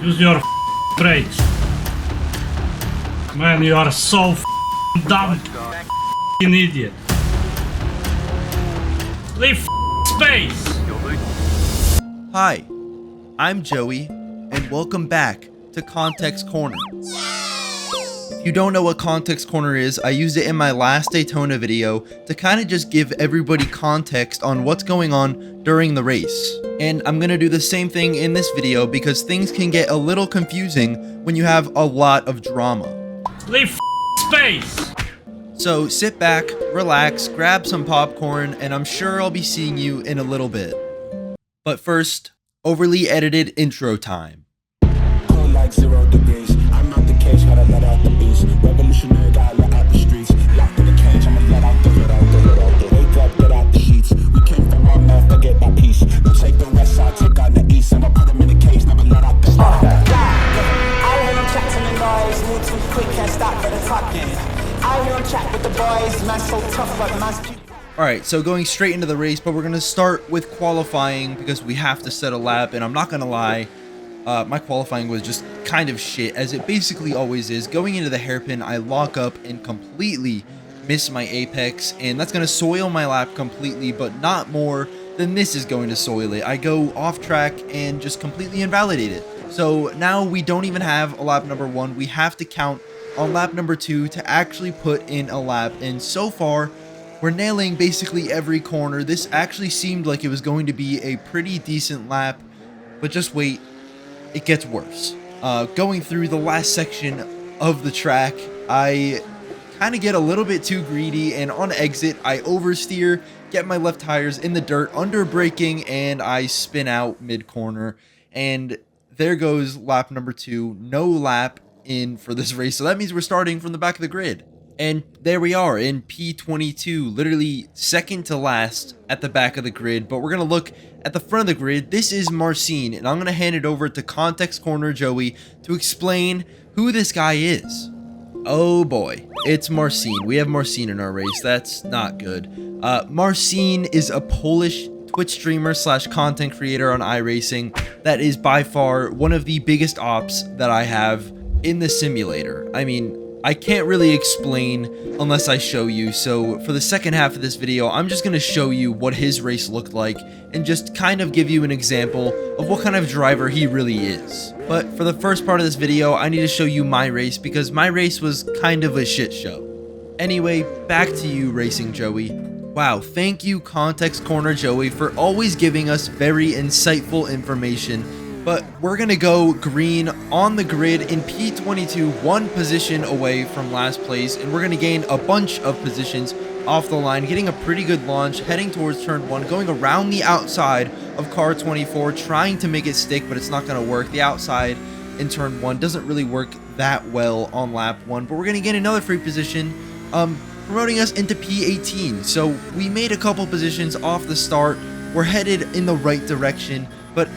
Use your brakes. Man, you are so dumb, idiot. Leave space. Hi, I'm Joey, and welcome back to Context Corner. If you don't know what Context Corner is, I used it in my last Daytona video to kind of just give everybody context on what's going on during the race. And I'm going to do the same thing in this video because things can get a little confusing when you have a lot of drama. Leave space. So sit back, relax, grab some popcorn, and I'm sure I'll be seeing you in a little bit. But first, overly edited intro time. Cold like 0 degrees. I'm out the cage, gotta let out the beast. Revolutionary, gotta let out the streets. Locked in the cage, I'ma let out the wake up, get out the sheets. We came from one mouth to get that peace. We'll take the west side, take out the east. I'ma put them in the cage, never let out the I hear them chat to the noise, move too quick, can't stop for the talking. I hear them chat with the boys, man so tough, but man's people. Alright, so going straight into the race, but we're going to start with qualifying because we have to set a lap, and I'm not going to lie, my qualifying was just kind of shit, as it basically always is. Going into the hairpin, I lock up and completely miss my apex, and that's going to soil my lap completely, but not more than this is going to soil it. I go off track and just completely invalidate it. So now we don't even have a lap number 1, we have to count on lap number 2 to actually put in a lap, and so far, we're nailing basically every corner. This actually seemed like it was going to be a pretty decent lap, but just wait, it gets worse. Going through the last section of the track, I kind of get a little bit too greedy, and on exit, I oversteer, get my left tires in the dirt, under braking, and I spin out mid-corner, and there goes lap number 2, no lap in for this race, so that means we're starting from the back of the grid. And there we are in P22, literally second to last at the back of the grid. But we're going to look at the front of the grid. This is Marcin, and I'm going to hand it over to Context Corner Joey to explain who this guy is. Oh boy, it's Marcin. We have Marcin in our race. That's not good. Marcin is a Polish Twitch streamer slash content creator on iRacing that is by far one of the biggest ops that I have in the simulator. I mean, I can't really explain unless I show you, so for the second half of this video, I'm just going to show you what his race looked like and just kind of give you an example of what kind of driver he really is. But for the first part of this video, I need to show you my race because my race was kind of a shit show. Anyway, back to you, Racing Joey. Wow, thank you Context Corner Joey for always giving us very insightful information. But we're going to go green on the grid in P22, one position away from last place, and we're going to gain a bunch of positions off the line, getting a pretty good launch, heading towards turn 1, going around the outside of car 24, trying to make it stick, but it's not going to work. The outside in turn 1 doesn't really work that well on lap 1, but we're going to get another free position, promoting us into P18. So we made a couple positions off the start. We're headed in the right direction, but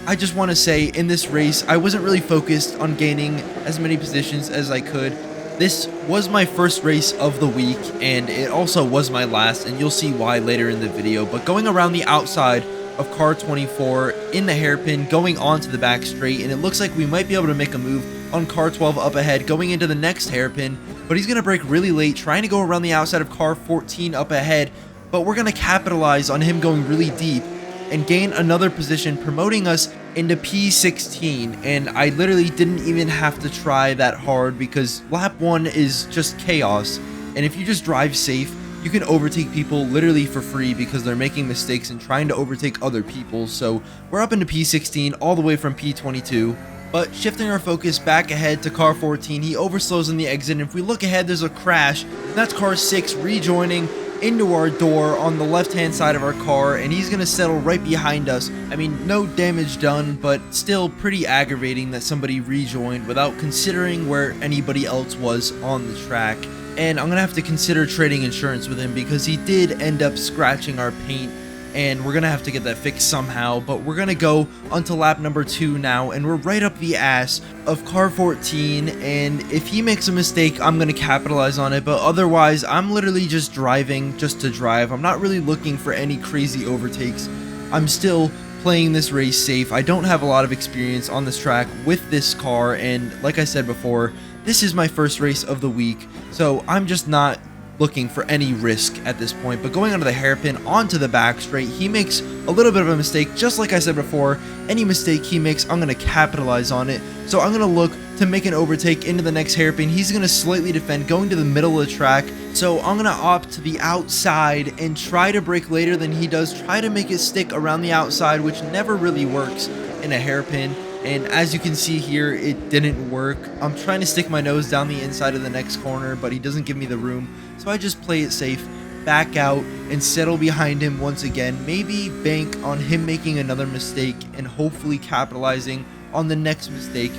I just want to say, in this race, I wasn't really focused on gaining as many positions as I could. This was my first race of the week, and it also was my last, and you'll see why later in the video. But going around the outside of car 24 in the hairpin, going onto the back straight, and it looks like we might be able to make a move on car 12 up ahead, going into the next hairpin, but he's going to brake really late, trying to go around the outside of car 14 up ahead, but we're going to capitalize on him going really deep and gain another position, promoting us into P16, and I literally didn't even have to try that hard because lap 1 is just chaos, and if you just drive safe, you can overtake people literally for free because they're making mistakes and trying to overtake other people. So we're up into P16 all the way from P22, but shifting our focus back ahead to car 14, he overslows in the exit, and if we look ahead, there's a crash, and that's car 6 rejoining into our door on the left hand side of our car, and he's gonna settle right behind us. I mean, no damage done, but still pretty aggravating that somebody rejoined without considering where anybody else was on the track. And I'm gonna have to consider trading insurance with him because he did end up scratching our paint, and we're gonna have to get that fixed somehow. But we're gonna go onto lap number 2 now, and we're right up the ass of car 14, and if he makes a mistake, I'm gonna capitalize on it, but otherwise I'm literally just driving just to drive. I'm not really looking for any crazy overtakes. I'm still playing this race safe. I don't have a lot of experience on this track with this car, and like I said before, this is my first race of the week, so I'm just not looking for any risk at this point. But going onto the hairpin onto the back straight, he makes a little bit of a mistake. Just like I said before, any mistake he makes, I'm going to capitalize on it. So I'm going to look to make an overtake into the next hairpin. He's going to slightly defend, going to the middle of the track. So I'm going to opt to the outside and try to brake later than he does. Try to make it stick around the outside, which never really works in a hairpin. And as you can see here, it didn't work. I'm trying to stick my nose down the inside of the next corner, but he doesn't give me the room. So I just play it safe, back out, and settle behind him once again. Maybe bank on him making another mistake and hopefully capitalizing on the next mistake.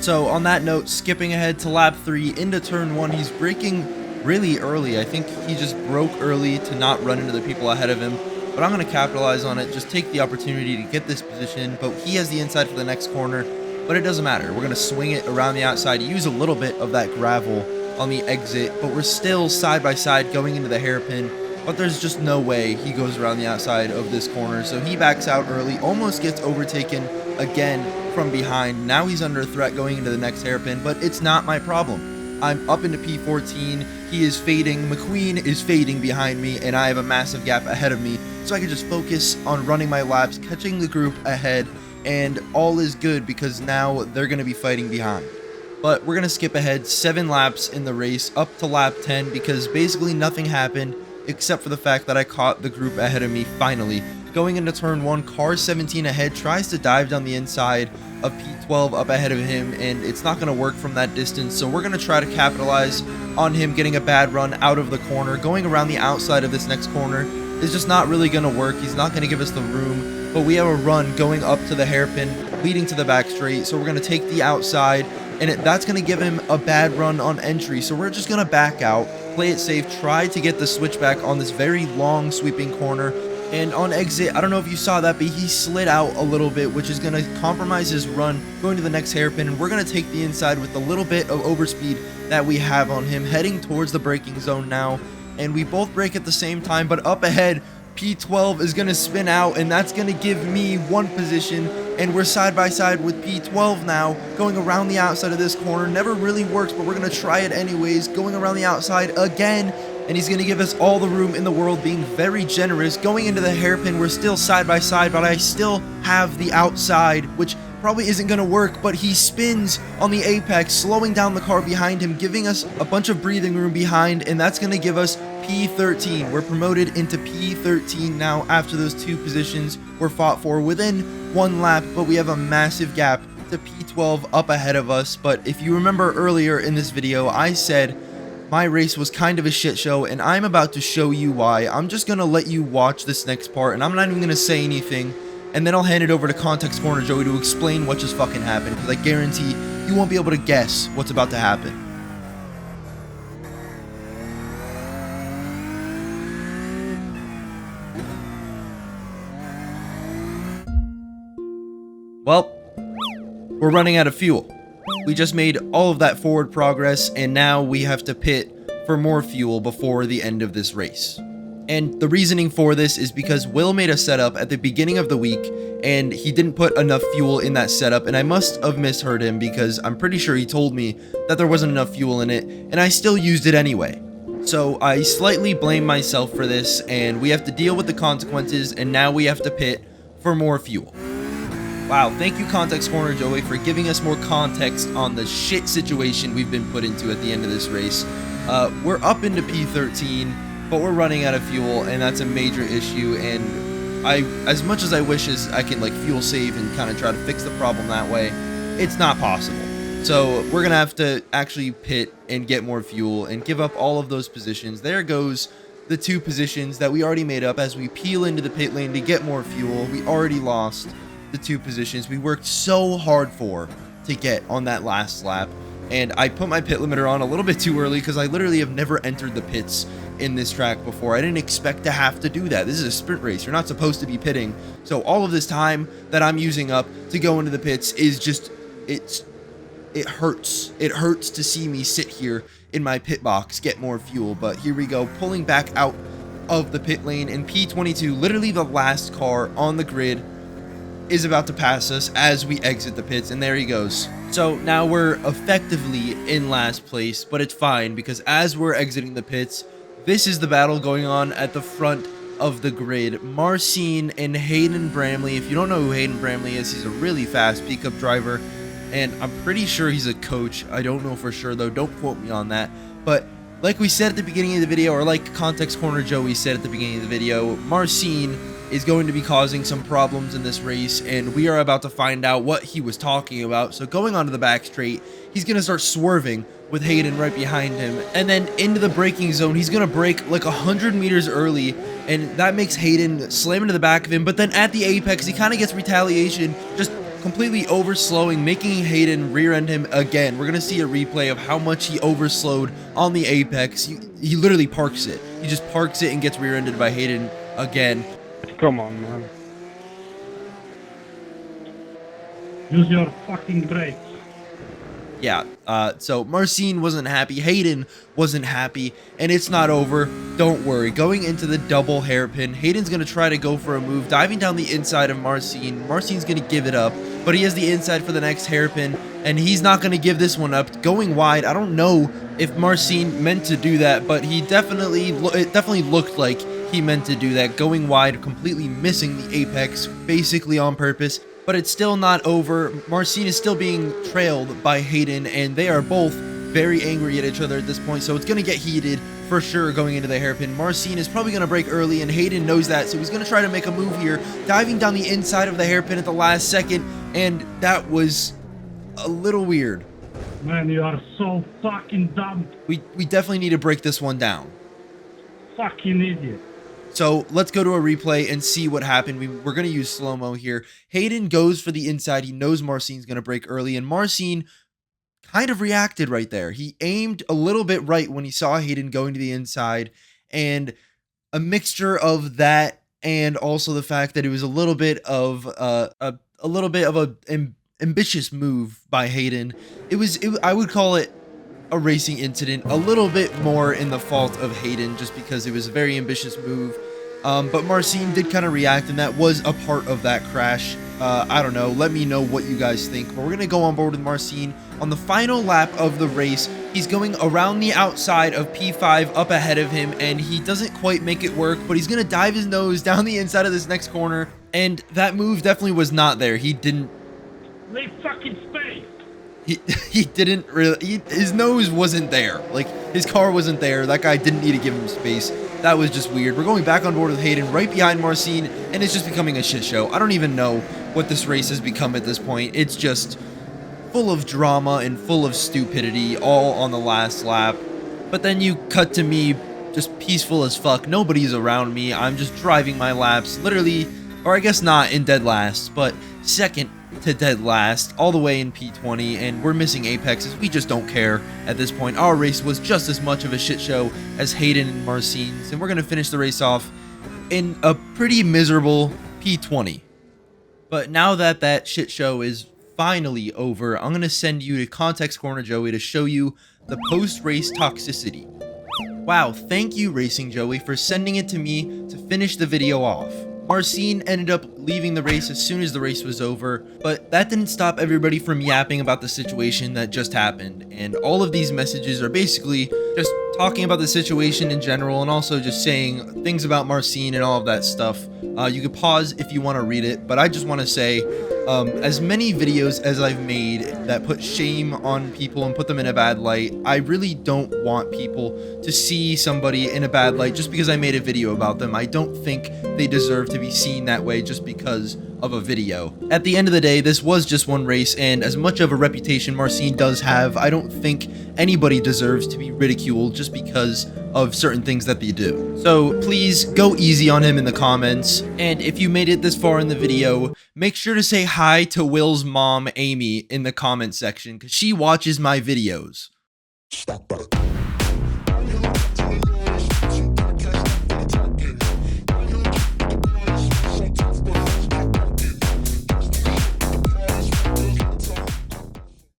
So on that note, skipping ahead to lap 3 into turn 1, he's braking really early. I think he just broke early to not run into the people ahead of him. But I'm going to capitalize on it, just take the opportunity to get this position. But he has the inside for the next corner, but it doesn't matter. We're going to swing it around the outside, use a little bit of that gravel on the exit, but we're still side by side going into the hairpin. But there's just no way he goes around the outside of this corner, so he backs out early, almost gets overtaken again from behind. Now he's under threat going into the next hairpin, but it's not my problem. I'm up into P14, he is fading, McQueen is fading behind me, and I have a massive gap ahead of me, so I can just focus on running my laps, catching the group ahead, and all is good because now they're going to be fighting behind. But we're going to skip ahead 7 laps in the race up to lap 10 because basically nothing happened except for the fact that I caught the group ahead of me finally. Going into turn 1, car 17 ahead tries to dive down the inside of P12 up ahead of him, and it's not going to work from that distance, so we're going to try to capitalize on him getting a bad run out of the corner. Going around the outside of this next corner is just not really going to work. He's not going to give us the room, but we have a run going up to the hairpin leading to the back straight, so we're going to take the outside, and that's going to give him a bad run on entry, so we're just going to back out, play it safe, try to get the switchback on this very long sweeping corner. And on exit, I don't know if you saw that, but he slid out a little bit, which is going to compromise his run going to the next hairpin. And we're going to take the inside with the little bit of overspeed that we have on him, heading towards the braking zone now. And we both brake at the same time, but up ahead, P12 is going to spin out, and that's going to give me 1 position. And we're side by side with P12 now, going around the outside of this corner. Never really works, but we're going to try it anyways, going around the outside again. And he's going to give us all the room in the world, being very generous. Going into the hairpin, we're still side by side, but I still have the outside, which probably isn't going to work, but he spins on the apex, slowing down the car behind him, giving us a bunch of breathing room behind, and that's going to give us P13. We're promoted into P13 now after those 2 positions were fought for within 1 lap, but we have a massive gap to P12 up ahead of us. But if you remember earlier in this video, I said my race was kind of a shit show, and I'm about to show you why. I'm just going to let you watch this next part, and I'm not even going to say anything, and then I'll hand it over to Context Corner Joey to explain what just fucking happened, because I guarantee you won't be able to guess what's about to happen. Well, we're running out of fuel. We just made all of that forward progress, and now we have to pit for more fuel before the end of this race. And the reasoning for this is because Will made a setup at the beginning of the week, and he didn't put enough fuel in that setup, and I must have misheard him because I'm pretty sure he told me that there wasn't enough fuel in it, and I still used it anyway. So I slightly blame myself for this, and we have to deal with the consequences, and now we have to pit for more fuel. Wow, thank you Context Corner Joey for giving us more context on the shit situation we've been put into at the end of this race. We're up into P13, but we're running out of fuel, and that's a major issue, and as much as I wish I can like fuel save and kind of try to fix the problem that way, it's not possible. So we're gonna have to actually pit and get more fuel and give up all of those positions. There goes the 2 positions that we already made up as we peel into the pit lane to get more fuel. We already lost the 2 positions we worked so hard for to get on that last lap, and I put my pit limiter on a little bit too early because I literally have never entered the pits in this track before. I didn't expect to have to do that. This is a sprint race. You're not supposed to be pitting, so all of this time that I'm using up to go into the pits is just it hurts. It hurts to see me sit here in my pit box, get more fuel. But here we go, pulling back out of the pit lane in P22, literally the last car on the grid. is about to pass us as we exit the pits, and there he goes. So now we're effectively in last place, but it's fine because as we're exiting the pits, this is the battle going on at the front of the grid. Marcin and Hayden Bramley. If you don't know who Hayden Bramley is, he's a really fast pickup driver, and I'm pretty sure he's a coach. I don't know for sure though, don't quote me on that. But like we said at the beginning of the video, or like Context Corner Joey said at the beginning of the video, Marcin is going to be causing some problems in this race, and we are about to find out what he was talking about. So going onto the back straight, he's going to start swerving with Hayden right behind him, and then into the braking zone, he's going to brake like 100 meters early, and that makes Hayden slam into the back of him. But then at the apex, he kind of gets retaliation, just completely overslowing, making Hayden rear-end him again. We're going to see a replay of how much he overslowed on the apex. He literally parks it. He just parks it and gets rear-ended by Hayden again. Come on, man. Use your fucking brakes. Yeah, so Marcin wasn't happy, Hayden wasn't happy, and it's not over. Don't worry. Going into the double hairpin, Hayden's going to try to go for a move, diving down the inside of Marcin. Marcin's going to give it up, but he has the inside for the next hairpin, and he's not going to give this one up. Going wide, I don't know if Marcin meant to do that, but it definitely looked like he meant to do that. Going wide, completely missing the apex, basically on purpose. But it's still not over. Marcin is still being trailed by Hayden, and they are both very angry at each other at this point, so it's going to get heated for sure going into the hairpin. Marcin is probably going to brake early, and Hayden knows that, so he's going to try to make a move here, diving down the inside of the hairpin at the last second, and that was a little weird. Man, you are so fucking dumb. We definitely need to break this one down. Fucking idiot. So let's go to a replay and see what happened. We're going to use slow-mo here. Hayden goes for the inside. He knows Marcin's going to brake early, and Marcin kind of reacted right there. He aimed a little bit right when he saw Hayden going to the inside, and a mixture of that and also the fact that it was a little bit of a ambitious move by Hayden. I would call it a racing incident, a little bit more in the fault of Hayden just because it was a very ambitious move. But Marcin did kind of react, and that was a part of that crash. I don't know, let me know what you guys think, but we're going to go on board with Marcin on the final lap of the race. He's going around the outside of P5 up ahead of him, and he doesn't quite make it work, but he's going to dive his nose down the inside of this next corner, and that move definitely was not there. He didn't... Leave fucking space. He didn't really, his nose wasn't there. Like, his car wasn't there. That guy didn't need to give him space. That was just weird. We're going back on board with Hayden right behind Marcin, and it's just becoming a shit show. I don't even know what this race has become at this point. It's just full of drama and full of stupidity all on the last lap. But then you cut to me just peaceful as fuck. Nobody's around me. I'm just driving my laps, literally, or I guess not in dead last, but second to dead last, all the way in P20, and we're missing apexes. We just don't care at this point. Our race was just as much of a shit show as Hayden and Marcin's, and we're going to finish the race off in a pretty miserable P20. But now that that shit show is finally over, I'm going to send you to Context Corner Joey to show you the post-race toxicity. Wow, thank you Racing Joey for sending it to me to finish the video off. Marcin ended up leaving the race as soon as the race was over, but that didn't stop everybody from yapping about the situation that just happened, and all of these messages are basically just talking about the situation in general and also just saying things about Marcin and all of that stuff. You could pause if you want to read it, but I just want to say, as many videos as I've made that put shame on people and put them in a bad light, I really don't want people to see somebody in a bad light just because I made a video about them. I don't think they deserve to be seen that way just because of a video. At the end of the day, this was just one race, and as much of a reputation Marcin does have, I don't think anybody deserves to be ridiculed just because of certain things that they do. So please go easy on him in the comments, and if you made it this far in the video, make sure to say hi to Will's mom, Amy, in the comment section, because she watches my videos. Stop.